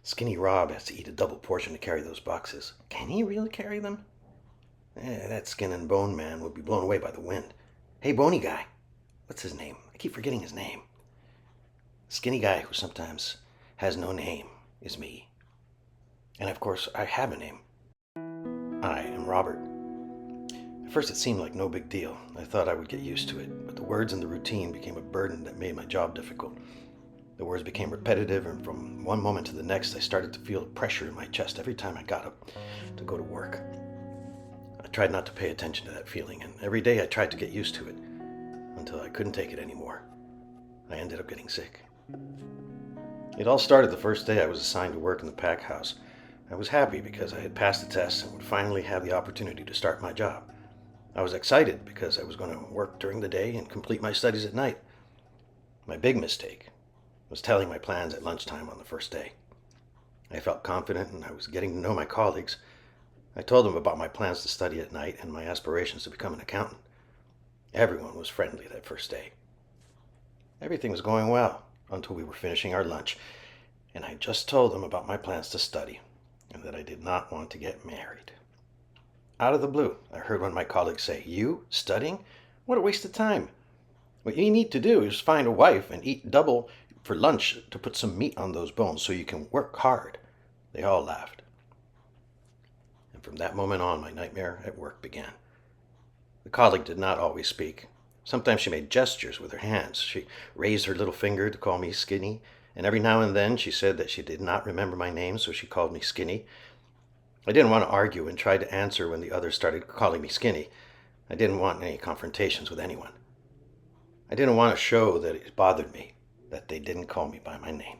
Skinny Rob has to eat a double portion to carry those boxes. Can he really carry them? That skin and bone man would be blown away by the wind. Hey, bony guy. What's his name? I keep forgetting his name. Skinny guy who sometimes has no name is me. And of course, I have a name. I am Robert. At first it seemed like no big deal. I thought I would get used to it, but the words and the routine became a burden that made my job difficult. The words became repetitive, and from one moment to the next, I started to feel pressure in my chest every time I got up to go to work. I tried not to pay attention to that feeling, and every day I tried to get used to it, until I couldn't take it anymore. I ended up getting sick. It all started the first day I was assigned to work in the pack house. I was happy because I had passed the test and would finally have the opportunity to start my job. I was excited because I was going to work during the day and complete my studies at night. My big mistake was telling my plans at lunchtime on the first day. I felt confident and I was getting to know my colleagues. I told them about my plans to study at night and my aspirations to become an accountant. Everyone was friendly that first day. Everything was going well until we were finishing our lunch, and I just told them about my plans to study and that I did not want to get married. Out of the blue, I heard one of my colleagues say, "You, studying? What a waste of time. What you need to do is find a wife and eat double for lunch to put some meat on those bones so you can work hard." They all laughed. And from that moment on, my nightmare at work began. The colleague did not always speak. Sometimes she made gestures with her hands. She raised her little finger to call me Skinny, and every now and then she said that she did not remember my name, so she called me Skinny. I didn't want to argue and tried to answer when the others started calling me Skinny. I didn't want any confrontations with anyone. I didn't want to show that it bothered me that they didn't call me by my name.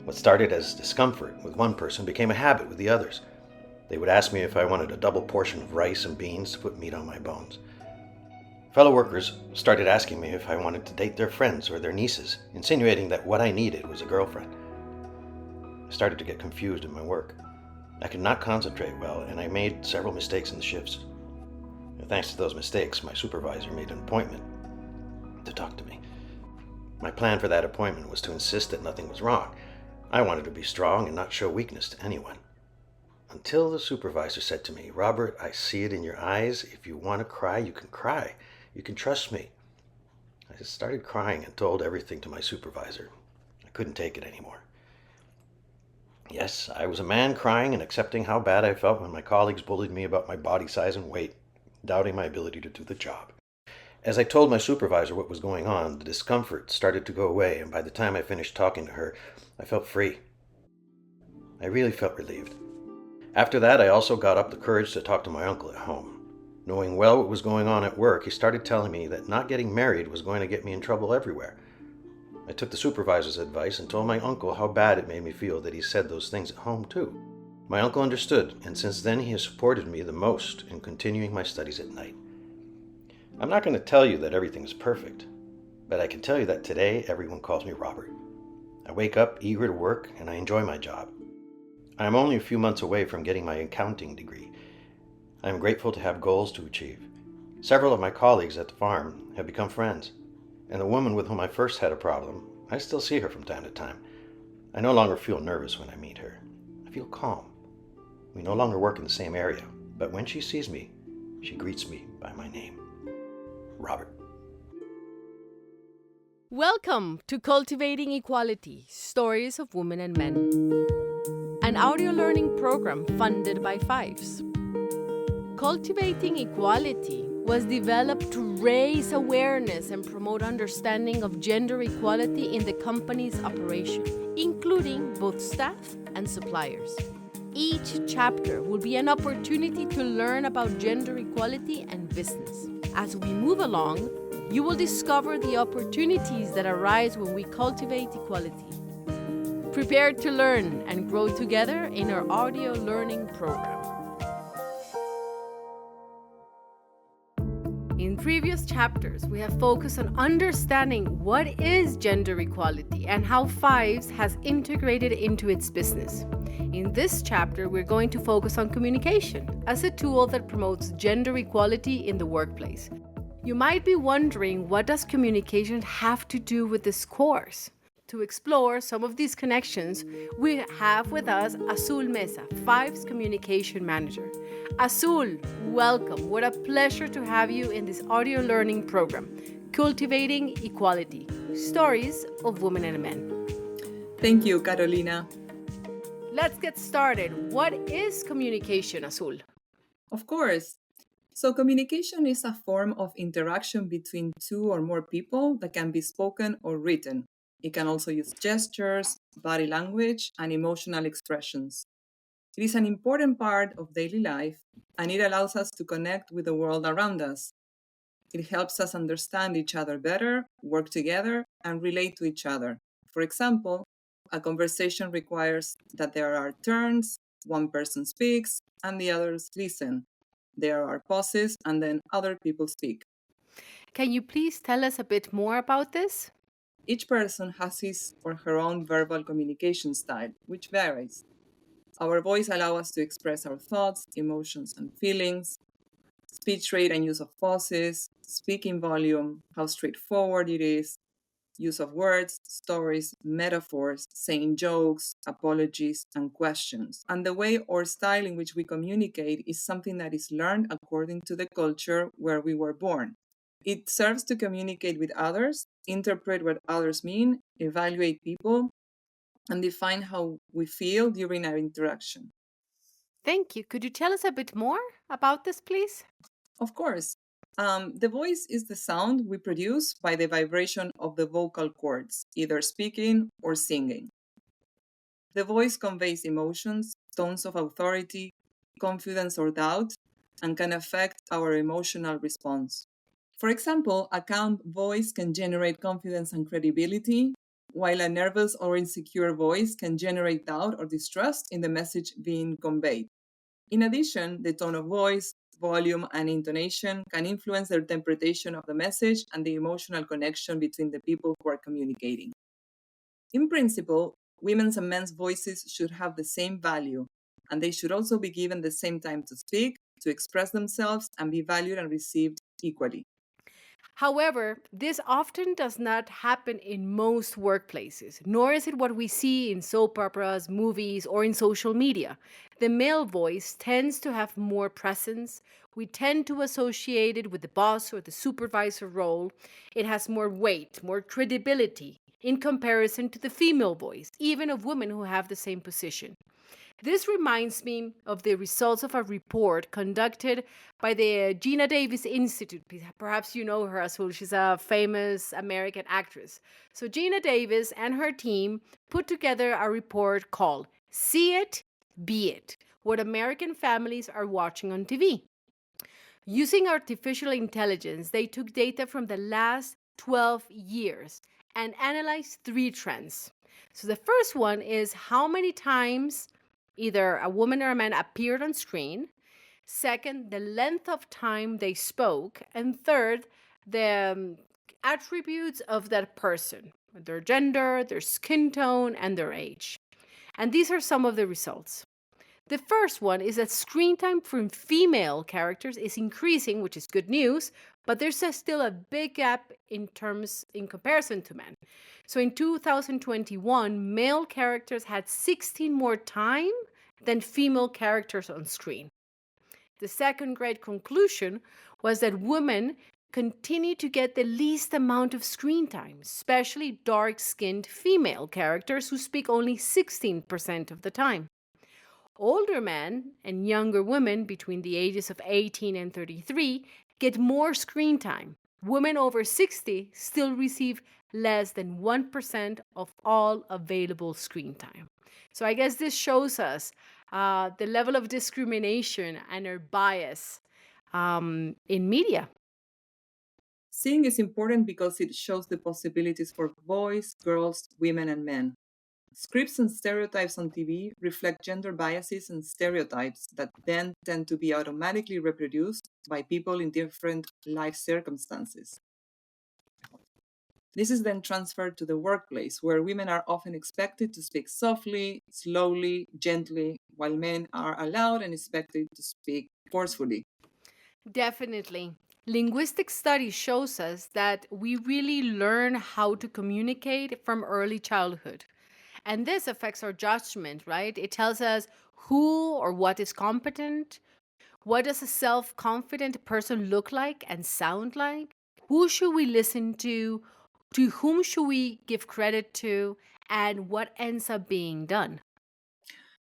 What started as discomfort with one person became a habit with the others. They would ask me if I wanted a double portion of rice and beans to put meat on my bones. Fellow workers started asking me if I wanted to date their friends or their nieces, insinuating that what I needed was a girlfriend. I started to get confused in my work. I could not concentrate well, and I made several mistakes in the shifts. And thanks to those mistakes, my supervisor made an appointment to talk to me. My plan for that appointment was to insist that nothing was wrong. I wanted to be strong and not show weakness to anyone. Until the supervisor said to me, "Robert, I see it in your eyes. If you want to cry, you can cry. You can trust me." I just started crying and told everything to my supervisor. I couldn't take it anymore. Yes, I was a man crying and accepting how bad I felt when my colleagues bullied me about my body size and weight, doubting my ability to do the job. As I told my supervisor what was going on, the discomfort started to go away, and by the time I finished talking to her, I felt free. I really felt relieved. After that, I also got up the courage to talk to my uncle at home. Knowing well what was going on at work, he started telling me that not getting married was going to get me in trouble everywhere. I took the supervisor's advice and told my uncle how bad it made me feel that he said those things at home too. My uncle understood, and since then he has supported me the most in continuing my studies at night. I'm not going to tell you that everything is perfect, but I can tell you that today everyone calls me Robert. I wake up eager to work and I enjoy my job. I am only a few months away from getting my accounting degree. I am grateful to have goals to achieve. Several of my colleagues at the farm have become friends, and the woman with whom I first had a problem, I still see her from time to time. I no longer feel nervous when I meet her. I feel calm. We no longer work in the same area, but when she sees me, she greets me by my name. Robert. Welcome to Cultivating Equality, Stories of Women and Men, an audio learning program funded by Fyffes. Cultivating Equality was developed to raise awareness and promote understanding of gender equality in the company's operation, including both staff and suppliers. Each chapter will be an opportunity to learn about gender equality and business. As we move along, you will discover the opportunities that arise when we cultivate equality. Prepare to learn and grow together in our audio learning program. In previous chapters, we have focused on understanding what is gender equality and how Fyffes has integrated it into its business. In this chapter, we're going to focus on communication as a tool that promotes gender equality in the workplace. You might be wondering, what does communication have to do with this course? To explore some of these connections, we have with us Azul Meza, Fyffes Communication Manager. Azul, welcome. What a pleasure to have you in this audio learning program, Cultivating Equality, Stories of Women and Men. Thank you, Carolina. Let's get started. What is communication, Azul? Of course. So, communication is a form of interaction between two or more people that can be spoken or written. It can also use gestures, body language, and emotional expressions. It is an important part of daily life, and it allows us to connect with the world around us. It helps us understand each other better, work together, and relate to each other. For example, a conversation requires that there are turns, one person speaks, and the others listen. There are pauses, and then other people speak. Can you please tell us a bit more about this? Each person has his or her own verbal communication style, which varies. Our voice allows us to express our thoughts, emotions, and feelings. Speech rate and use of pauses, speaking volume, how straightforward it is, use of words, stories, metaphors, saying jokes, apologies, and questions. And the way or style in which we communicate is something that is learned according to the culture where we were born. It serves to communicate with others, interpret what others mean, evaluate people, and define how we feel during our interaction. Thank you. Could you tell us a bit more about this, please? Of course, the voice is the sound we produce by the vibration of the vocal cords, either speaking or singing. The voice conveys emotions, tones of authority, confidence or doubt, and can affect our emotional response. For example, a calm voice can generate confidence and credibility, while a nervous or insecure voice can generate doubt or distrust in the message being conveyed. In addition, the tone of voice, volume, and intonation can influence the interpretation of the message and the emotional connection between the people who are communicating. In principle, women's and men's voices should have the same value, and they should also be given the same time to speak, to express themselves, and be valued and received equally. However, this often does not happen in most workplaces, nor is it what we see in soap operas, movies, or in social media. The male voice tends to have more presence. We tend to associate it with the boss or the supervisor role. It has more weight, more credibility in comparison to the female voice, even of women who have the same position. This reminds me of the results of a report conducted by the Gina Davis Institute. Perhaps you know her, Azul. She's a famous American actress. So, Gina Davis and her team put together a report called See It, Be It, what American families are watching on TV. Using artificial intelligence, they took data from the last 12 years and analyzed three trends. So, the first one is how many times either a woman or a man appeared on screen. Second, the length of time they spoke. And third, the attributes of that person, their gender, their skin tone, and their age. And these are some of the results. The first one is that screen time from female characters is increasing, which is good news, but there's still a big gap in comparison to men. So in 2021, male characters had 16 more time than female characters on screen. The second great conclusion was that women continue to get the least amount of screen time, especially dark-skinned female characters who speak only 16% of the time. Older men and younger women between the ages of 18 and 33 get more screen time. Women over 60 still receive less than 1% of all available screen time. So I guess this shows us the level of discrimination and our bias in media. Seeing is important because it shows the possibilities for boys, girls, women, and men. Scripts and stereotypes on TV reflect gender biases and stereotypes that then tend to be automatically reproduced by people in different life circumstances. This is then transferred to the workplace, where women are often expected to speak softly, slowly, gently, while men are allowed and expected to speak forcefully. Definitely. Linguistic study shows us that we really learn how to communicate from early childhood. And this affects our judgment, right? It tells us who or what is competent. What does a self confident person look like and sound like? Who should we listen to? To whom should we give credit to? And what ends up being done?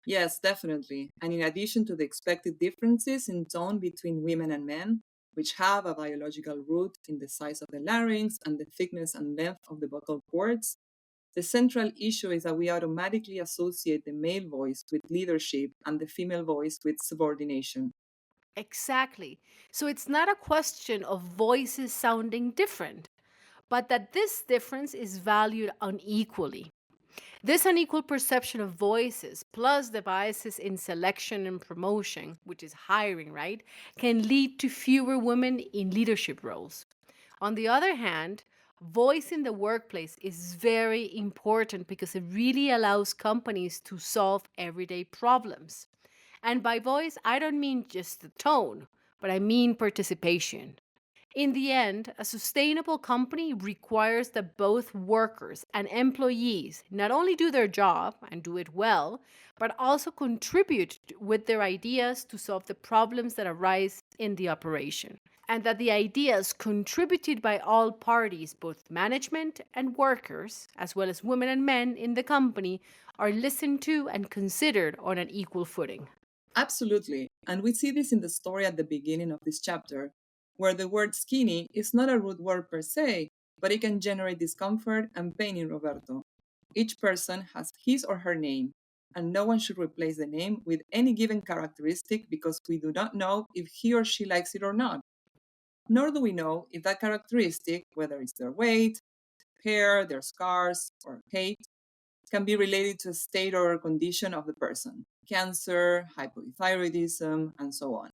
Yes, definitely. And in addition to the expected differences in tone between women and men, which have a biological root in the size of the larynx and the thickness and length of the vocal cords, the central issue is that we automatically associate the male voice with leadership and the female voice with subordination. Exactly. So it's not a question of voices sounding different, but that this difference is valued unequally. This unequal perception of voices, plus the biases in selection and promotion, which is hiring, right, can lead to fewer women in leadership roles. On the other hand, voice in the workplace is very important because it really allows companies to solve everyday problems. And by voice, I don't mean just the tone, but I mean participation. In the end, a sustainable company requires that both workers and employees not only do their job and do it well, but also contribute with their ideas to solve the problems that arise in the operation. And that the ideas contributed by all parties, both management and workers, as well as women and men in the company, are listened to and considered on an equal footing. Absolutely. And we see this in the story at the beginning of this chapter, where the word skinny is not a rude word per se, but it can generate discomfort and pain in Roberto. Each person has his or her name, and no one should replace the name with any given characteristic because we do not know if he or she likes it or not. Nor do we know if that characteristic, whether it's their weight, hair, their scars, or height, can be related to a state or condition of the person cancer, hypothyroidism, and so on.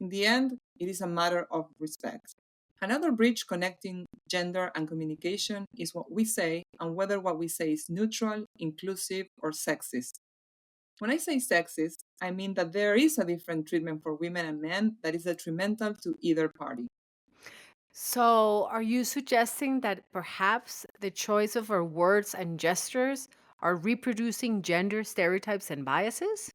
In the end, it is a matter of respect. Another bridge connecting gender and communication is what we say and whether what we say is neutral, inclusive, or sexist. When I say sexist, I mean that there is a different treatment for women and men that is detrimental to either party. So, are you suggesting that perhaps the choice of our words and gestures are reproducing gender stereotypes and biases?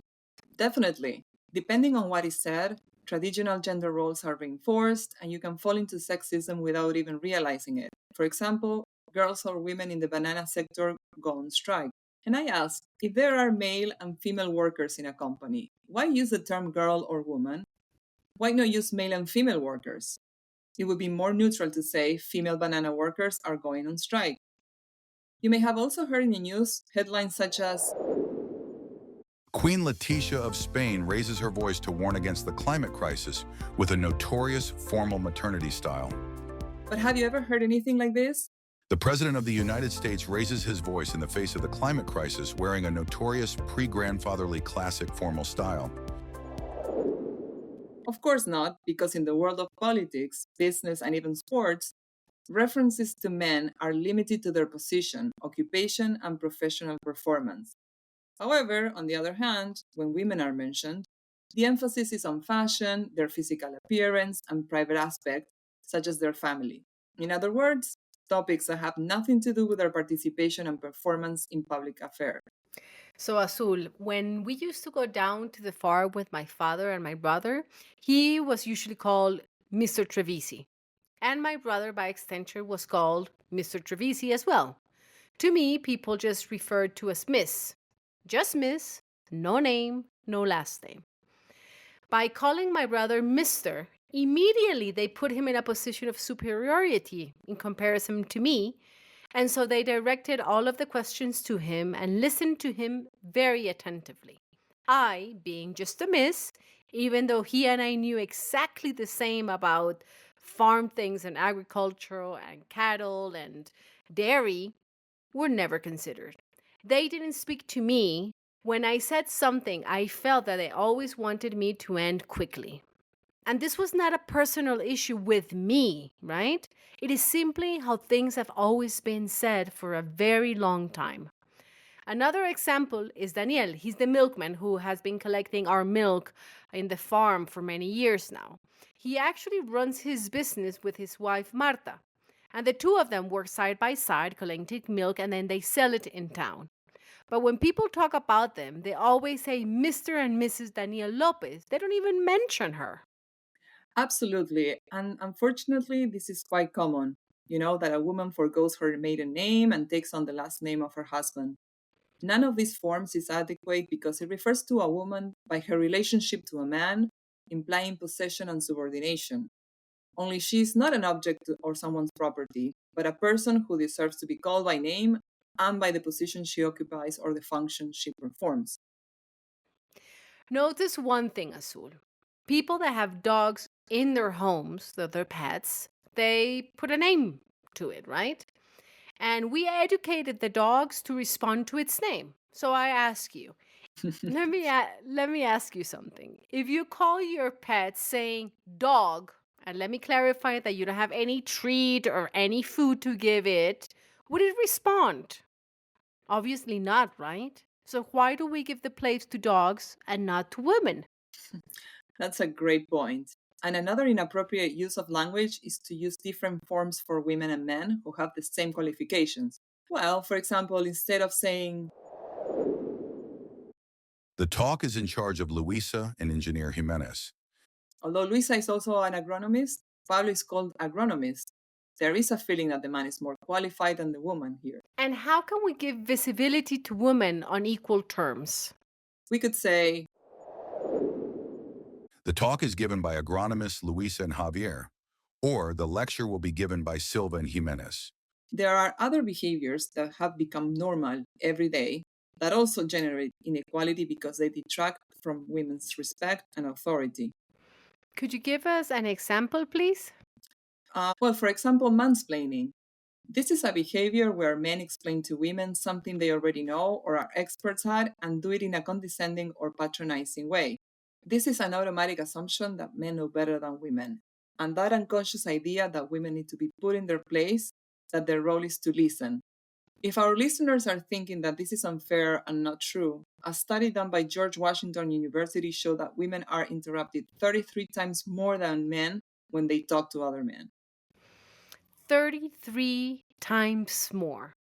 Definitely. Depending on what is said, traditional gender roles are reinforced, and you can fall into sexism without even realizing it. For example, girls or women in the banana sector go on strike. And I ask, if there are male and female workers in a company, why use the term girl or woman? Why not use male and female workers? It would be more neutral to say female banana workers are going on strike. You may have also heard in the news headlines such as, Queen Letizia of Spain raises her voice to warn against the climate crisis with a notorious formal maternity style. but have you ever heard anything like this? The President of the United States raises his voice in the face of the climate crisis wearing a notorious pre-grandfatherly classic formal style. Of course not, because in the world of politics, business, and even sports, references to men are limited to their position, occupation, and professional performance. However, on the other hand, when women are mentioned, the emphasis is on fashion, their physical appearance, and private aspects, such as their family. In other words, topics that have nothing to do with their participation and performance in public affairs. So, Azul, when we used to go down to the farm with my father and my brother, he was usually called Mr. Trevisi. And my brother, by extension, was called Mr. Trevisi as well. To me, people just referred to as Miss. Just Miss, no name, no last name. By calling my brother Mr., immediately they put him in a position of superiority in comparison to me, and so they directed all of the questions to him and listened to him very attentively. I, being just a miss, even though he and I knew exactly the same about farm things and agricultural and cattle and dairy, were never considered. They didn't speak to me. When I said something, I felt that they always wanted me to end quickly. And this was not a personal issue with me, right? It is simply how things have always been said for a very long time. Another example is Daniel. He's the milkman who has been collecting our milk in the farm for many years now. He actually runs his business with his wife Marta, and the two of them work side by side collecting milk, and then they sell it in town. But when people talk about them, they always say Mr. and Mrs. Daniel Lopez. They don't even mention her. Absolutely. And unfortunately, this is quite common. That a woman forgoes her maiden name and takes on the last name of her husband. None of these forms is adequate because it refers to a woman by her relationship to a man, implying possession and subordination. Only she is not an object or someone's property, but a person who deserves to be called by name and by the position she occupies or the function she performs. Notice one thing, Azul. People that have dogs in their homes, that they're pets, they put a name to it, right? And we educated the dogs to respond to its name. So I ask you, let me ask you something. If you call your pet saying dog, and let me clarify that you don't have any treat or any food to give it, would it respond? Obviously not, right? So why do we give the place to dogs and not to women? That's a great point. And another inappropriate use of language is to use different forms for women and men who have the same qualifications. Well, for example, instead of saying, The talk is in charge of Luisa and Engineer Jimenez. although Luisa is also an agronomist, Pablo is called agronomist. There is a feeling that the man is more qualified than the woman here. And how can we give visibility to women on equal terms? We could say, The talk is given by agronomists Luisa and Javier, or the lecture will be given by Silva and Jimenez. there are other behaviors that have become normal every day that also generate inequality because they detract from women's respect and authority. Could you give us an example, please? Well, for example, mansplaining. This is a behavior where men explain to women something they already know or are experts at and do it in a condescending or patronizing way. This is an automatic assumption that men know better than women, and that unconscious idea that women need to be put in their place, that their role is to listen. If our listeners are thinking that this is unfair and not true, a study done by George Washington University showed that women are interrupted 33 times more than men when they talk to other men. 33 times more.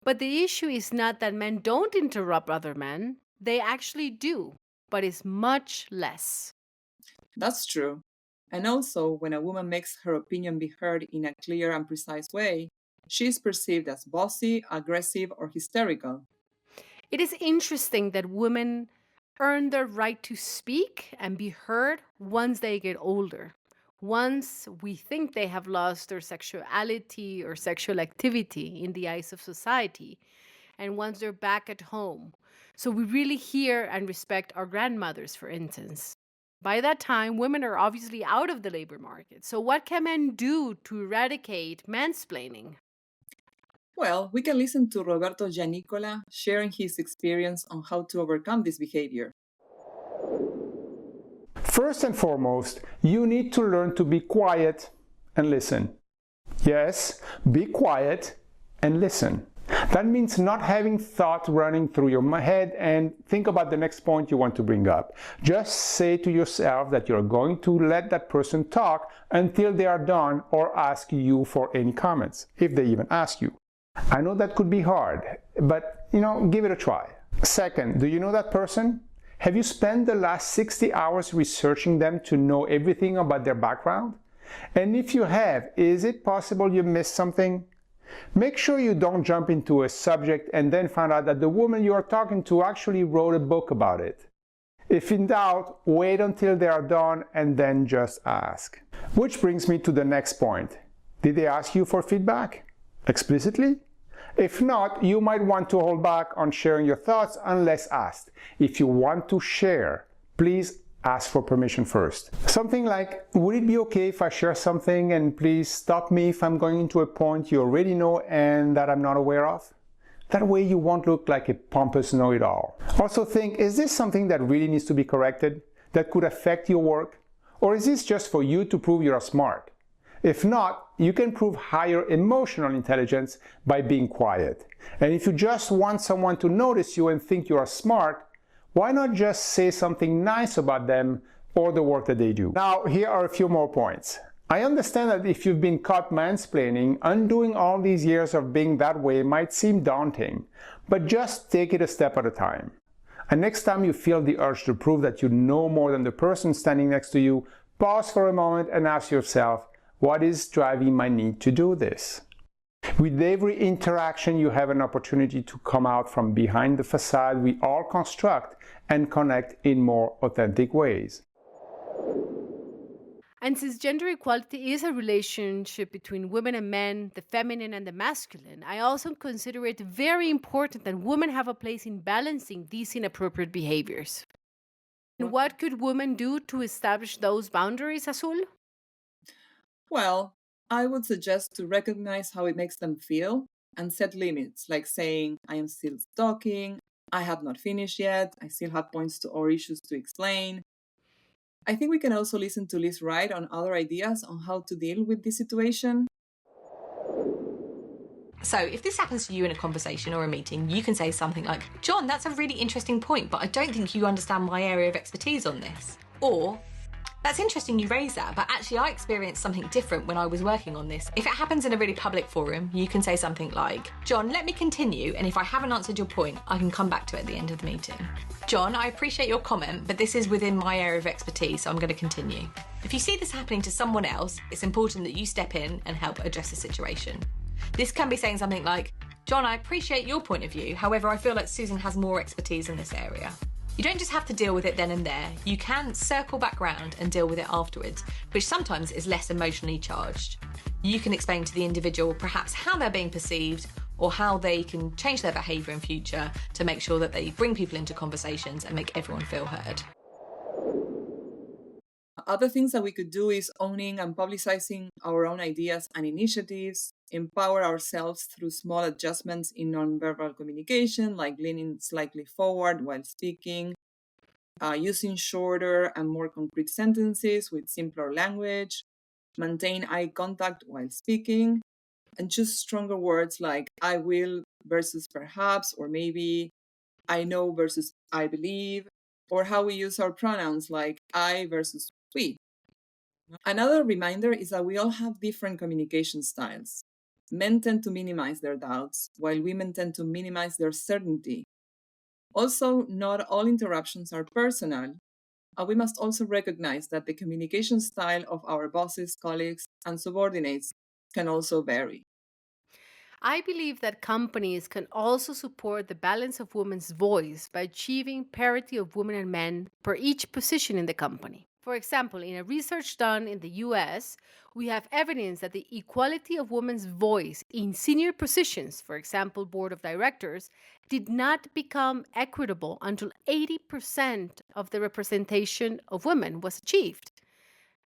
But the issue is not that men don't interrupt other men, they actually do, but it's much less. That's true. And also, when a woman makes her opinion be heard in a clear and precise way, she is perceived as bossy, aggressive, or hysterical. It is interesting that women earn the right to speak and be heard once they get older. Once we think they have lost their sexuality or sexual activity in the eyes of society, and once they're back at home. So we really hear and respect our grandmothers, for instance. By that time, women are obviously out of the labor market. So what can men do to eradicate mansplaining? Well, we can listen to Roberto Giannicola sharing his experience on how to overcome this behavior. First and foremost, you need to learn to be quiet and listen. Yes, be quiet and listen. That means not having thought running through your head and think about the next point you want to bring up. Just say to yourself that you're going to let that person talk until they are done or ask you for any comments, if they even ask you. I know that could be hard, but give it a try. Second, do you know that person? Have you spent the last 60 hours researching them to know everything about their background? And if you have, is it possible you missed something? Make sure you don't jump into a subject and then find out that the woman you are talking to actually wrote a book about it. If in doubt, wait until they are done and then just ask. Which brings me to the next point. Did they ask you for feedback? Explicitly? If not, you might want to hold back on sharing your thoughts unless asked. If you want to share, please ask for permission first. Something like, would it be okay if I share something and please stop me if I'm going into a point you already know and that I'm not aware of? That way you won't look like a pompous know-it-all. Also think, is this something that really needs to be corrected, that could affect your work? Or is this just for you to prove you're smart? If not, you can prove higher emotional intelligence by being quiet. And if you just want someone to notice you and think you are smart, why not just say something nice about them or the work that they do? Now, here are a few more points. I understand that if you've been caught mansplaining, undoing all these years of being that way might seem daunting, but just take it a step at a time. And next time you feel the urge to prove that you know more than the person standing next to you, pause for a moment and ask yourself, what is driving my need to do this? With every interaction, you have an opportunity to come out from behind the facade we all construct and connect in more authentic ways. And since gender equality is a relationship between women and men, the feminine and the masculine, I also consider it very important that women have a place in balancing these inappropriate behaviors. And what could women do to establish those boundaries, Azul? Well, I would suggest to recognize how it makes them feel and set limits, like saying, I am still talking, I have not finished yet, I still have points or issues to explain. I think we can also listen to Liz Wright on other ideas on how to deal with this situation. So if this happens to you in a conversation or a meeting, you can say something like, John, that's a really interesting point, but I don't think you understand my area of expertise on this. Or, that's interesting you raise that, but actually I experienced something different when I was working on this. If it happens in a really public forum, you can say something like, John, let me continue, and if I haven't answered your point, I can come back to it at the end of the meeting. John, I appreciate your comment, but this is within my area of expertise, so I'm going to continue. If you see this happening to someone else, it's important that you step in and help address the situation. This can be saying something like, John, I appreciate your point of view, however, I feel like Susan has more expertise in this area. You don't just have to deal with it then and there, you can circle back round and deal with it afterwards, which sometimes is less emotionally charged. You can explain to the individual perhaps how they're being perceived or how they can change their behaviour in future to make sure that they bring people into conversations and make everyone feel heard. Other things that we could do is owning and publicizing our own ideas and initiatives, empower ourselves through small adjustments in nonverbal communication, like leaning slightly forward while speaking, using shorter and more concrete sentences with simpler language, maintain eye contact while speaking, and choose stronger words like I will versus perhaps, or maybe I know versus I believe, or how we use our pronouns like I versus we. Another reminder is that we all have different communication styles. Men tend to minimize their doubts, while women tend to minimize their certainty. Also, not all interruptions are personal. We must also recognize that the communication style of our bosses, colleagues, and subordinates can also vary. I believe that companies can also support the balance of women's voice by achieving parity of women and men per each position in the company. For example, in a research done in the US, we have evidence that the equality of women's voice in senior positions, for example, board of directors, did not become equitable until 80% of the representation of women was achieved.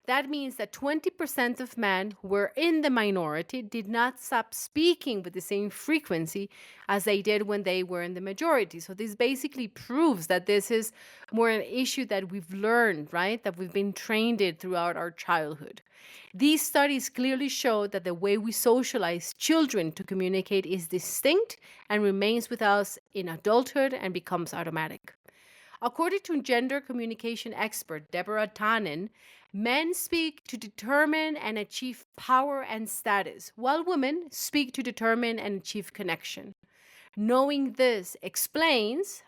That means that 20% of men who were in the minority did not stop speaking with the same frequency as they did when they were in the majority. So this basically proves that this is more an issue that we've learned, right? That we've been trained in throughout our childhood. These studies clearly show that the way we socialize children to communicate is distinct and remains with us in adulthood and becomes automatic. According to gender communication expert Deborah Tannen, men speak to determine and achieve power and status, while women speak to determine and achieve connection. Knowing this explains,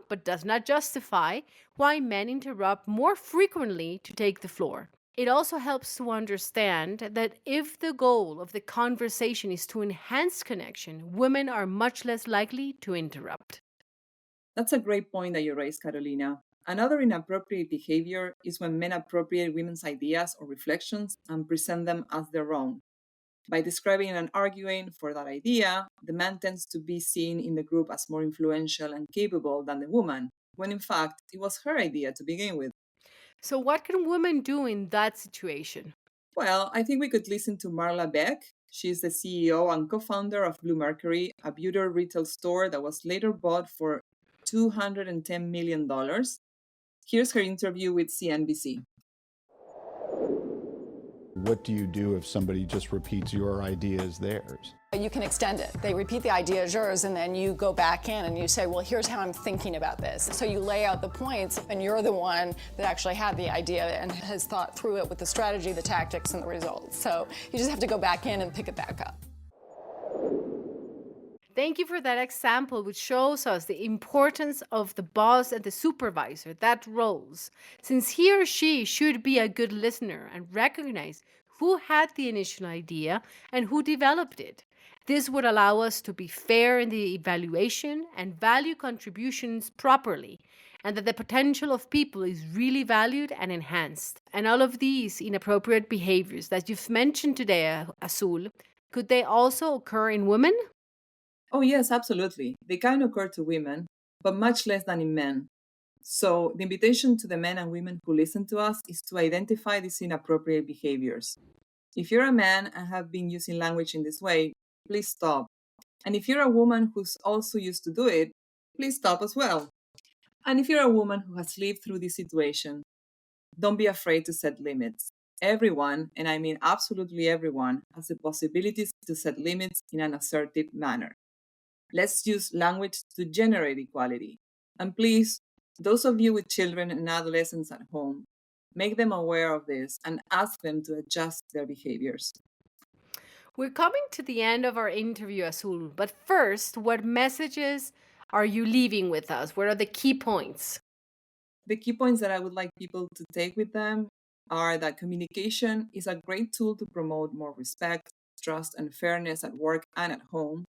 but does not justify, why men interrupt more frequently to take the floor. It also helps to understand that if the goal of the conversation is to enhance connection, women are much less likely to interrupt. That's a great point that you raised, Carolina. Another inappropriate behavior is when men appropriate women's ideas or reflections and present them as their own. By describing and arguing for that idea, the man tends to be seen in the group as more influential and capable than the woman, when in fact it was her idea to begin with. So, what can women do in that situation? Well, I think we could listen to Marla Beck. She's the CEO and co-founder of Blue Mercury, a beauty retail store that was later bought for $210 million. Here's her interview with CNBC. What do you do if somebody just repeats your idea as theirs? You can extend it. They repeat the idea as yours, and then you go back in and you say, well, here's how I'm thinking about this. So you lay out the points, and you're the one that actually had the idea and has thought through it with the strategy, the tactics, and the results. So you just have to go back in and pick it back up. Thank you for that example, which shows us the importance of the boss and the supervisor, that roles, since he or she should be a good listener and recognize who had the initial idea and who developed it. This would allow us to be fair in the evaluation and value contributions properly, and that the potential of people is really valued and enhanced. And all of these inappropriate behaviors that you've mentioned today, Azul, could they also occur in women? Oh, yes, absolutely. They can occur to women, but much less than in men. So, the invitation to the men and women who listen to us is to identify these inappropriate behaviors. If you're a man and have been using language in this way, please stop. And if you're a woman who's also used to do it, please stop as well. And if you're a woman who has lived through this situation, don't be afraid to set limits. Everyone, and I mean absolutely everyone, has the possibilities to set limits in an assertive manner. Let's use language to generate equality. And please, those of you with children and adolescents at home, make them aware of this and ask them to adjust their behaviors. We're coming to the end of our interview, Azul, but first, what messages are you leaving with us? What are the key points? The key points that I would like people to take with them are that communication is a great tool to promote more respect, trust, and fairness at work and at home.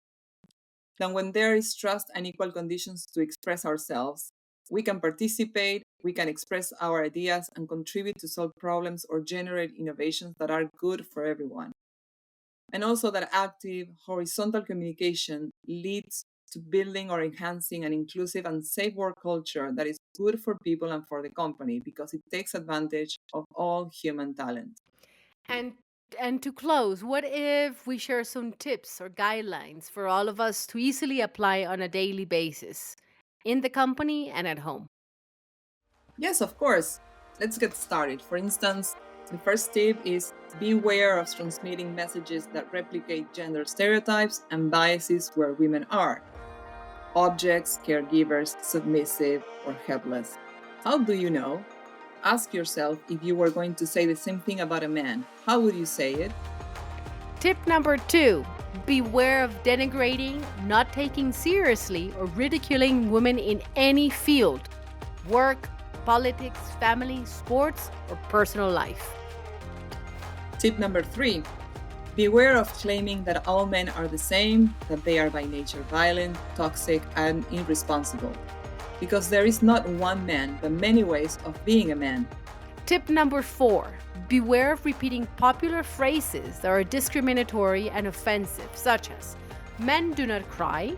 Then when there is trust and equal conditions to express ourselves, we can participate, we can express our ideas and contribute to solve problems or generate innovations that are good for everyone. And also that active, horizontal communication leads to building or enhancing an inclusive and safe work culture that is good for people and for the company because it takes advantage of all human talent. And to close, what if we share some tips or guidelines for all of us to easily apply on a daily basis in the company and at home? Yes, of course. Let's get started. For instance, the first tip is beware of transmitting messages that replicate gender stereotypes and biases where women are. Objects, caregivers, submissive, or helpless. How do you know? Ask yourself if you were going to say the same thing about a man. How would you say it? Tip number 2, beware of denigrating, not taking seriously, or ridiculing women in any field: work, politics, family, sports, or personal life. Tip number 3, beware of claiming that all men are the same, that they are by nature violent, toxic, and irresponsible. Because there is not one man, but many ways of being a man. Tip number 4, beware of repeating popular phrases that are discriminatory and offensive, such as "men do not cry,"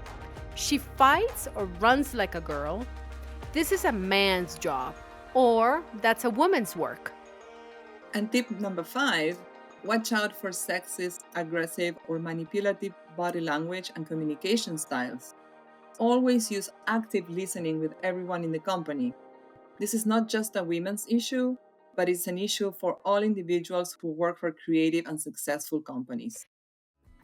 "she fights or runs like a girl," "this is a man's job," or "that's a woman's work." And tip number 5, watch out for sexist, aggressive, or manipulative body language and communication styles. Always use active listening with everyone in the company. This is not just a women's issue, but it's an issue for all individuals who work for creative and successful companies.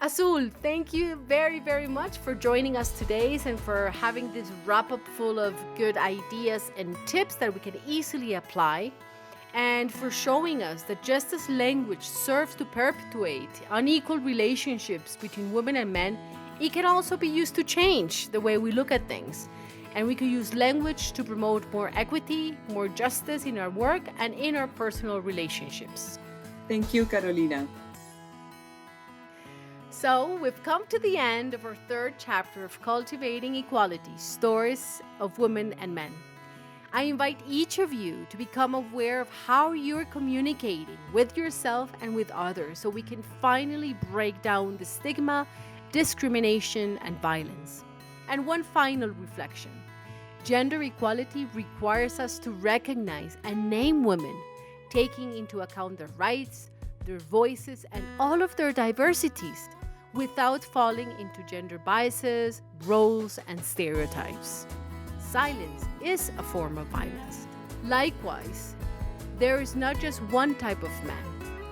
Azul, thank you very, very much for joining us today and for having this wrap-up full of good ideas and tips that we can easily apply, and for showing us that just as language serves to perpetuate unequal relationships between women and men, it can also be used to change the way we look at things. And we can use language to promote more equity, more justice in our work and in our personal relationships. Thank you, Carolina. So, we've come to the end of our 3rd chapter of Cultivating Equality, Stories of Women and Men. I invite each of you to become aware of how you're communicating with yourself and with others so we can finally break down the stigma, discrimination, and violence. And one final reflection. Gender equality requires us to recognize and name women, taking into account their rights, their voices, and all of their diversities, without falling into gender biases, roles, and stereotypes. Silence is a form of violence. Likewise, there is not just one type of man.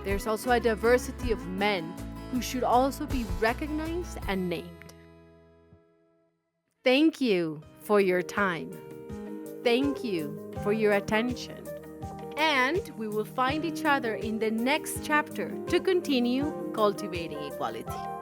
there's also a diversity of men who should also be recognized and named. Thank you for your time. Thank you for your attention. And we will find each other in the next chapter to continue cultivating equality.